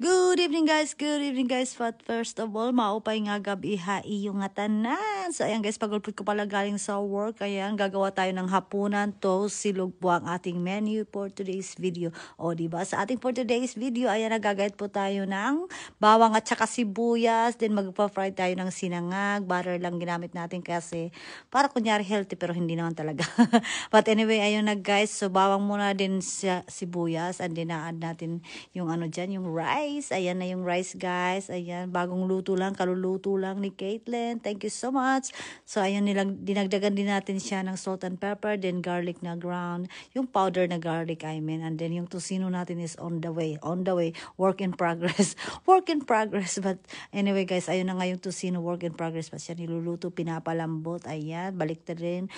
Good evening guys. But first of all, maupay nga gabi iyo nga tanan. So ayan guys, pagulpot ko pala galing sa work. Ayan, gagawa tayo ng hapunan. To silog po ang ating menu for today's video. O diba, sa ating for today's video, ayan, nagagayat po tayo ng bawang at saka sibuyas. Then magpa-fry tayo ng sinangag. Butter lang ginamit natin kasi para kunyari healthy pero hindi naman talaga. But anyway, ayun na guys. So bawang muna din sa sibuyas and then na-add natin yung ano dyan, yung rice. Ayan na yung rice guys. Ayan, bagong luto lang, kaluluto lang ni Caitlin. Thank you so much. So ayan, dinagdagan din natin siya ng salt and pepper, then garlic na ground, yung powder na garlic I mean, and then yung tocino natin is on the way, work in progress. Work in progress. But anyway guys, ayun na nga yung tocino, work in progress pa siya niluluto, pinapalambot. Ayan, baliktad rin.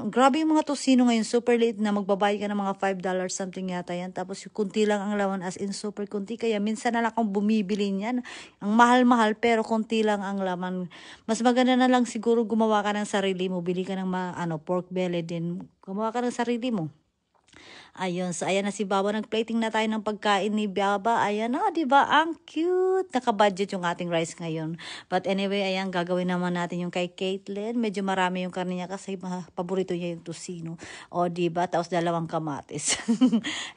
Grabe yung mga tocino ngayon, super late na, magbabayad ka ng mga $5 something yata yan, tapos yung kunti lang ang laman, as in super kunti, kaya minsan na lang akong bumibili niyan. Ang mahal-mahal pero konti lang ang laman. Mas maganda na lang siguro gumawa ka ng sarili mo, bili ka ng pork belly, din gumawa ka ng sarili mo. Ayun, so ayan na si Baba, nag-plating na tayo ng pagkain ni Baba. Ayan na, di ba? Ang cute. Naka-budget yung ating rice ngayon. But anyway, ayan, gagawin naman natin yung kay Caitlin. Medyo marami yung karne niya kasi paborito niya yung tocino. O, di ba? Tapos 2 kamatis.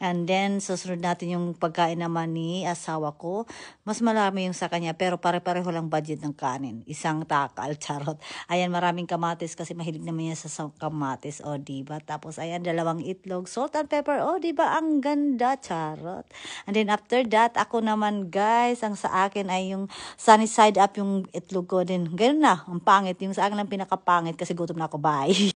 And then, susunod natin yung pagkain naman ni asawa ko. Mas marami yung sa kanya, pero pare-pareho lang budget ng kanin. Isang takal, charot. Ayan, maraming kamatis kasi mahilig naman niya sa kamatis. O, di ba? Tapos, ayan, 2 itlog, salt and pepper. Oh, di ba? Ang ganda, charot. And then after that, ako naman guys, ang sa akin ay yung sunny side up yung itlog ko din. Ganun na, ang pangit. Yung sa akin lang pinakapangit kasi gutom na ako. Bye.